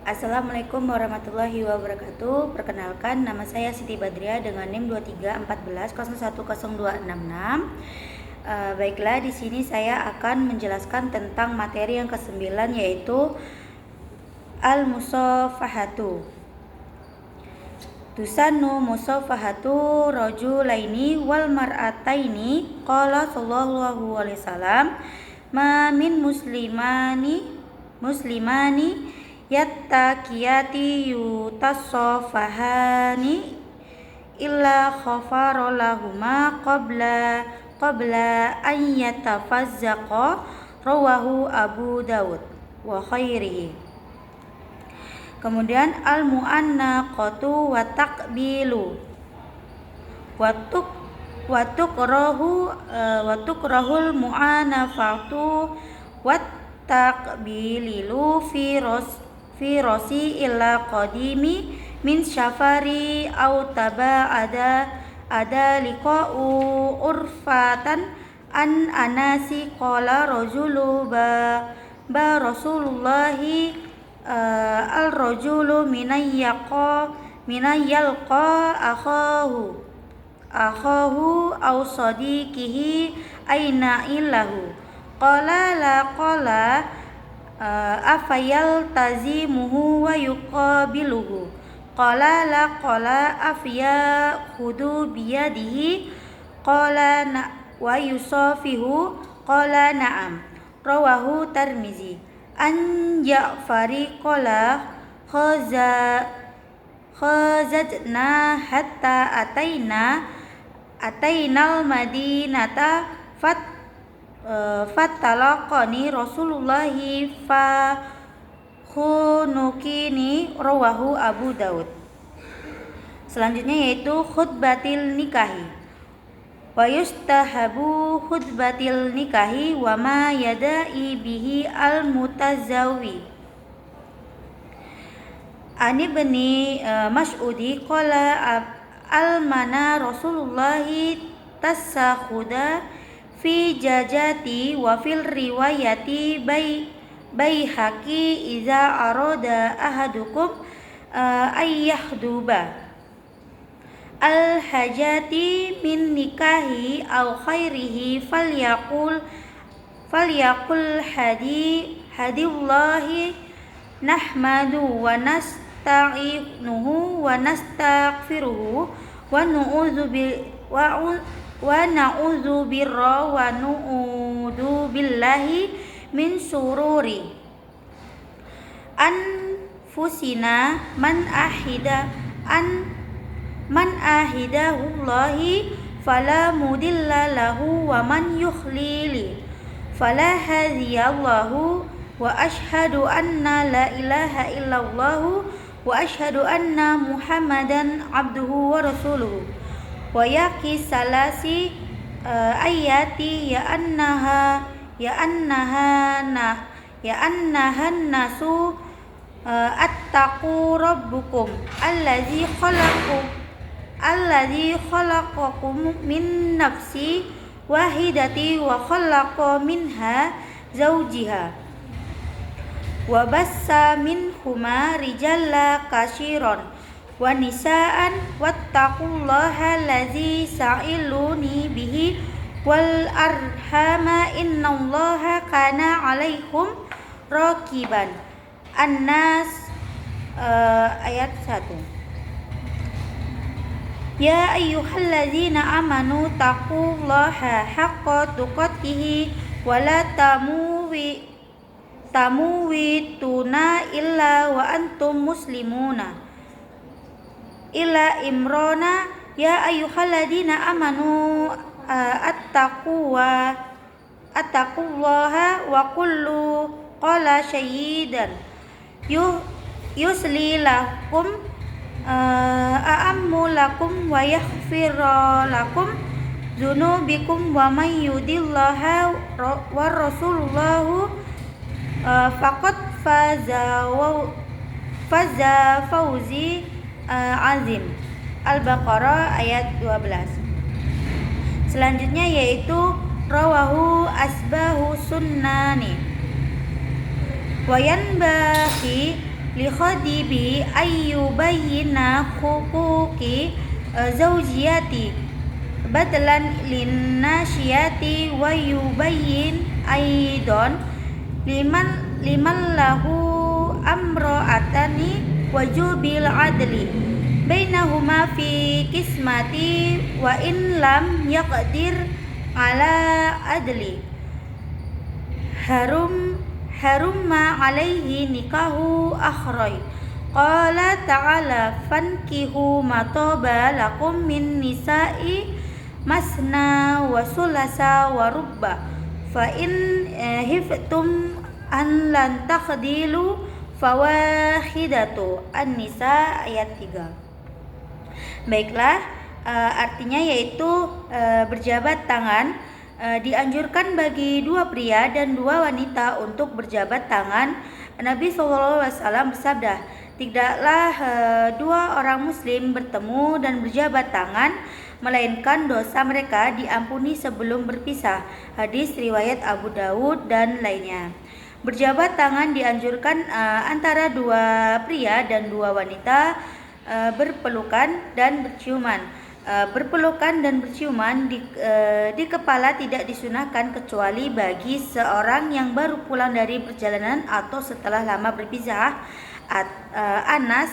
Assalamualaikum warahmatullahi wabarakatuh. Perkenalkan, nama saya Siti Badriah dengan NIM 2314010266. Baiklah, di sini saya akan menjelaskan tentang materi yang ke-9, yaitu al-musafahatu. Tusannu musafahatu rajulaini wal mar'ataini. Qala sallallahu alaihi wasallam, ma min muslimani yattaqiyati yutasafahani illa khafara lahuma qabla an yatafazzaqa. Rawahu Abu Dawud wa khairihi. Kemudian al-mu'annaqatu wa taqbilu wa tukrahul mu'anafatu wa taqbililu fi rosi illa qadimi min syafari au ada liqa'u urfatan an anasi qala rajulu ba rasulullahi al rajulu minayalqa akhahu au sadiqihi aina illahu qala la qala afayal tazimuhu wa yuqabiluhu qala la qala afya khudu biyadihi qala wa yusafihu qala na'am. Rawahu Tirmizi. An Ja'fari qala khazadna hatta atainal madinata fatalaqani Rasulullahi fa khunukini. Rawahu Abu Daud. Selanjutnya yaitu khutbatil nikahi. Wa yustahabu khutbatil nikahi wa ma yada'i bihi al mutazawwi. Ani bani Mas'udi qala almana Rasulullahi tasakhuda fi jajati wa fil riwayati baihaqi iza arada ahadukum ayyahduba al hajati min nikahi au khairihi falyaqul hadillahi nahmadu wa nasta'inuhu wa nastaghfiruhu wa na'udzu birra wa nu'udzu billahi min sururi anfusina man ahidahullahi fala mudilla lahu wa man yukhlili fala hadiyallahu wa ashhadu anna la ilaha illallah wa ashhadu anna muhammadan abduhu wa rasuluhu wa yaqi salasi ayati ya annaha nasu attaqu rabbukum allazi khalaqakum min nafsi wahidati wa khalaqa minha zawjiha wa bassa minhuma rijalla katsiran wa nisaan wattaqullaha allazi sa'iluni bihi wal arhama innallaha kana 'alaikum raqiban. An-Nas ayat 1. Ya ayyuhallazina amanu taqullaha haqqa tuqatih wa la tamutuna illa wa antum muslimuna. Ila Imrana ya ayyuhalladzina amanu attaqullaha wa qullu qala sayyidan yusli lakum a'ammu lakum wa yaghfir lakum dzunubikum wa may yudillaha wa rasulullahu faqad faza fawzi azim. Al-Baqarah ayat 12. Selanjutnya yaitu rawahu asbahu sunnani. Wayan bahi li khadibi ayyubayyina huquqi zawjiyati badlan lin nasyati wa yubayyin aidan liman lahu amra'atani wajubil adli bainahuma fi kismati wa in lam yaqdir ala adli harumma alaihi nikahu akhrai. Qala ta'ala fankihu ma taba lakum min nisa'i masna wa sulasa wa rubba fa in hiftum an lan taqdilu fawahidatu An-Nisa ayat 3. Baiklah, artinya yaitu berjabat tangan. Dianjurkan bagi dua pria dan dua wanita untuk berjabat tangan. Nabi SAW bersabda, tidaklah dua orang muslim bertemu dan berjabat tangan melainkan dosa mereka diampuni sebelum berpisah. Hadis riwayat Abu Dawud dan lainnya. Berjabat tangan dianjurkan antara dua pria dan dua wanita berpelukan dan berciuman. Berpelukan dan berciuman di kepala tidak disunahkan kecuali bagi seorang yang baru pulang dari perjalanan atau setelah lama berpisah. Anas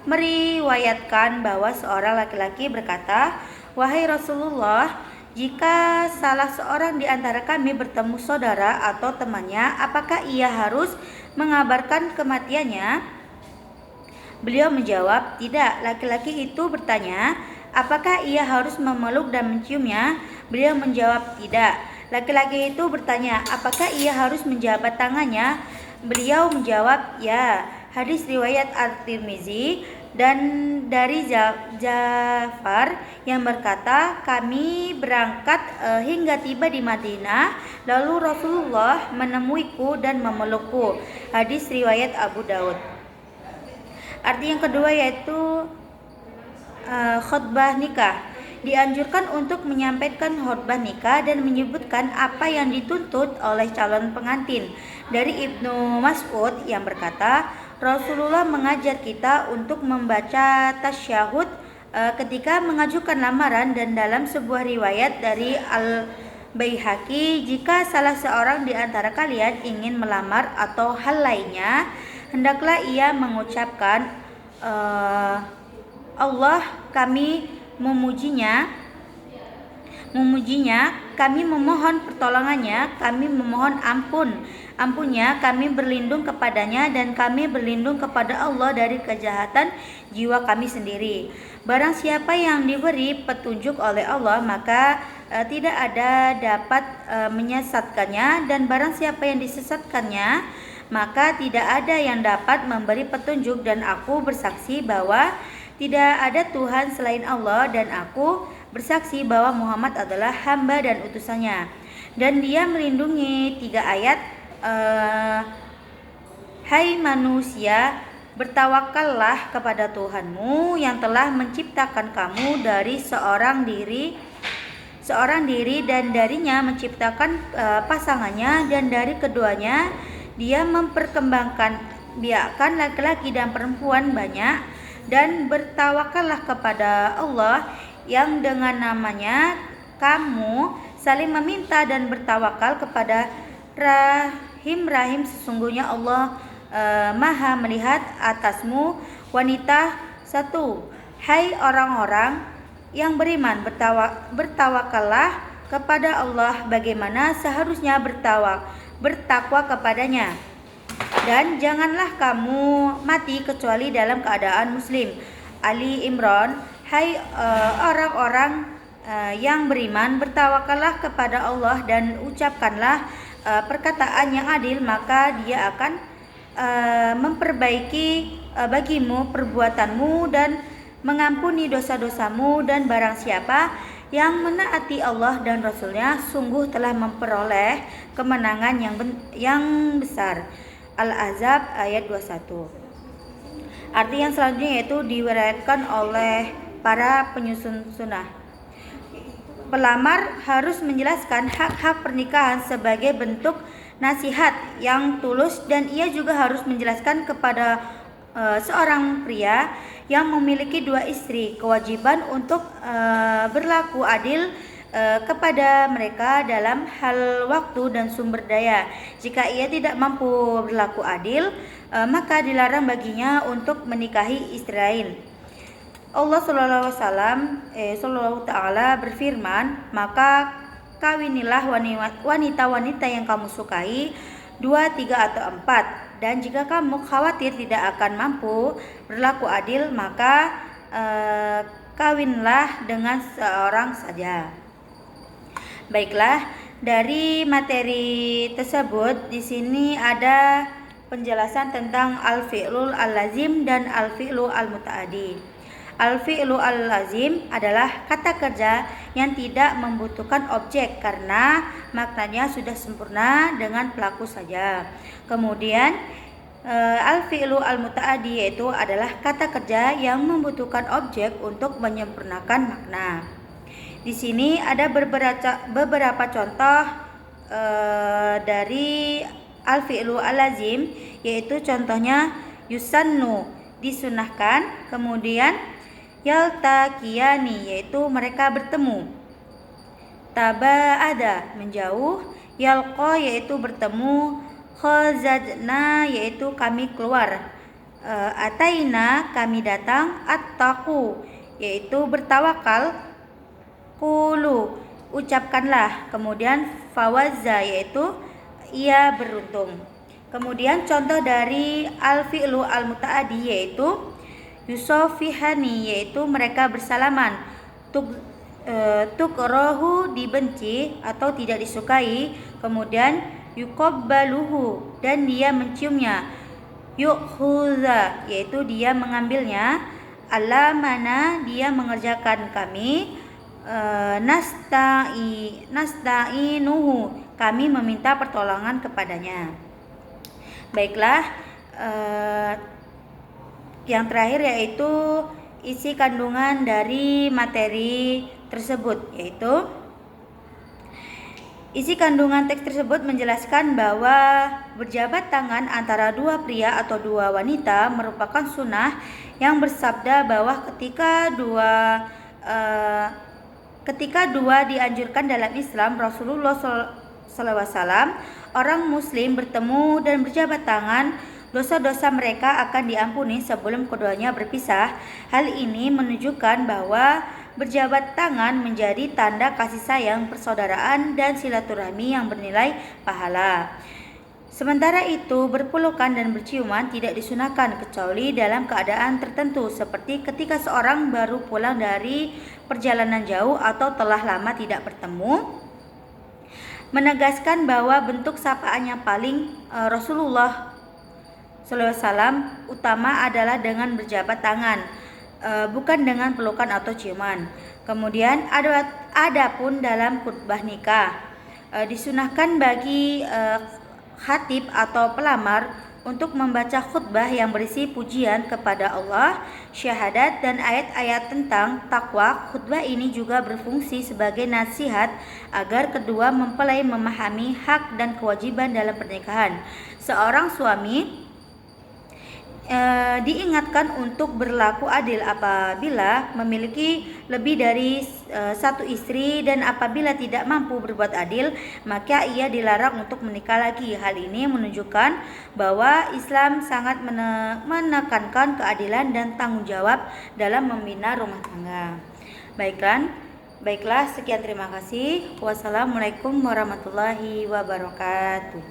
meriwayatkan bahwa seorang laki-laki berkata, "Wahai Rasulullah, jika salah seorang di antara kami bertemu saudara atau temannya, apakah ia harus mengabarkan kematiannya?" Beliau menjawab, "Tidak." Laki-laki itu bertanya, "Apakah ia harus memeluk dan menciumnya?" Beliau menjawab, "Tidak." Laki-laki itu bertanya, "Apakah ia harus menjabat tangannya?" Beliau menjawab, "Ya." Hadis riwayat At-Tirmizi dan dari Ja'far yang berkata, "Kami berangkat hingga tiba di Madinah, lalu Rasulullah menemuiku dan memelukku." Hadis riwayat Abu Daud. Arti yang kedua yaitu khutbah nikah. Dianjurkan untuk menyampaikan khutbah nikah dan menyebutkan apa yang dituntut oleh calon pengantin. Dari Ibnu Mas'ud yang berkata, Rasulullah mengajar kita untuk membaca tasyahud ketika mengajukan lamaran, dan dalam sebuah riwayat dari Al-Baihaqi, jika salah seorang di antara kalian ingin melamar atau hal lainnya, hendaklah ia mengucapkan Allah, kami memujinya, kami memohon pertolongannya, kami memohon ampunnya, kami berlindung kepadanya, dan kami berlindung kepada Allah dari kejahatan jiwa kami sendiri. Barang siapa yang diberi petunjuk oleh Allah, maka tidak ada dapat menyesatkannya, dan barang siapa yang disesatkannya, maka tidak ada yang dapat memberi petunjuk. Dan aku bersaksi bahwa tidak ada Tuhan selain Allah, dan aku bersaksi bahwa Muhammad adalah hamba dan utusannya. Dan dia melindungi 3 ayat. Hai manusia, bertawakallah kepada Tuhanmu yang telah menciptakan kamu dari seorang diri, dan darinya menciptakan pasangannya, dan dari keduanya dia memperkembangkan biakan laki-laki dan perempuan banyak. Dan bertawakallah kepada Allah yang dengan namanya kamu saling meminta dan bertawakal kepada Rahim. Sesungguhnya Allah Maha melihat atasmu. Wanita 1. Hai orang-orang yang beriman, bertawakallah kepada Allah bagaimana seharusnya bertakwa kepadanya, dan janganlah kamu mati kecuali dalam keadaan muslim. Ali Imran. Hai orang-orang yang beriman, bertawakallah kepada Allah dan ucapkanlah perkataan yang adil, maka dia akan memperbaiki bagimu perbuatanmu dan mengampuni dosa-dosamu. Dan barang siapa yang menaati Allah dan Rasulnya, sungguh telah memperoleh kemenangan yang besar. Al-Ahzab ayat 21. Arti yang selanjutnya yaitu diriwayatkan oleh para penyusun sunnah. Pelamar harus menjelaskan hak-hak pernikahan sebagai bentuk nasihat yang tulus, dan ia juga harus menjelaskan kepada seorang pria yang memiliki 2 istri kewajiban untuk berlaku adil kepada mereka dalam hal waktu dan sumber daya. Jika ia tidak mampu berlaku adil, maka dilarang baginya untuk menikahi istri lain. Allah Sallallahu Ta'ala berfirman, maka kawinilah wanita-wanita yang kamu sukai, 2, 3, atau 4. Dan jika kamu khawatir tidak akan mampu berlaku adil, maka kawinlah dengan seorang saja. Baiklah, dari materi tersebut di sini ada penjelasan tentang al-fi'lul al-lazim dan al-fi'lu al-muta'addi. Al-fi'lu al-lazim adalah kata kerja yang tidak membutuhkan objek karena maknanya sudah sempurna dengan pelaku saja. Kemudian al-fi'lu al-muta'addi yaitu adalah kata kerja yang membutuhkan objek untuk menyempurnakan makna. Di sini ada beberapa contoh dari al-fi'lu al-lazim, yaitu contohnya yusannu, disunahkan, kemudian yaltaqiyani, yaitu mereka bertemu, taba'ada, menjauh, yalqa, yaitu bertemu, khazajna, yaitu kami keluar, ataina, kami datang, attaqu, yaitu bertawakal, qulu, ucapkanlah, kemudian fawazza, yaitu ia beruntung. Kemudian contoh dari al-fi'lu al-muta'addi yaitu yusofihani, yaitu mereka bersalaman, tukrohu, dibenci atau tidak disukai, kemudian yuqabbaluhu, dan dia menciumnya, yukhuza, yaitu dia mengambilnya, alamana, dia mengerjakan kami, nasta'inuhu, kami meminta pertolongan kepadanya. Baiklah, yang terakhir yaitu isi kandungan dari materi tersebut, yaitu isi kandungan teks tersebut menjelaskan bahwa berjabat tangan antara 2 pria atau 2 wanita merupakan sunnah yang bersabda bahwa ketika dua dianjurkan dalam Islam Rasulullah SAW, orang muslim bertemu dan berjabat tangan, dosa-dosa mereka akan diampuni sebelum keduanya berpisah. Hal ini menunjukkan bahwa berjabat tangan menjadi tanda kasih sayang, persaudaraan, dan silaturahmi yang bernilai pahala. Sementara itu, berpelukan dan berciuman tidak disunahkan kecuali dalam keadaan tertentu, seperti ketika seorang baru pulang dari perjalanan jauh atau telah lama tidak bertemu. Menegaskan bahwa bentuk sapaan yang paling Rasulullah SAW utama adalah dengan berjabat tangan, bukan dengan pelukan atau ciuman. Kemudian adapun dalam khutbah nikah, disunahkan bagi khatib atau pelamar untuk membaca khutbah yang berisi pujian kepada Allah, syahadat, dan ayat-ayat tentang takwa. Khutbah ini juga berfungsi sebagai nasihat agar kedua mempelai memahami hak dan kewajiban dalam pernikahan. Seorang suami diingatkan untuk berlaku adil apabila memiliki lebih dari 1 istri, dan apabila tidak mampu berbuat adil maka ia dilarang untuk menikah lagi. Hal ini menunjukkan bahwa Islam sangat menekankan keadilan dan tanggung jawab dalam membina rumah tangga. Baiklah, sekian, terima kasih. Wassalamualaikum warahmatullahi wabarakatuh.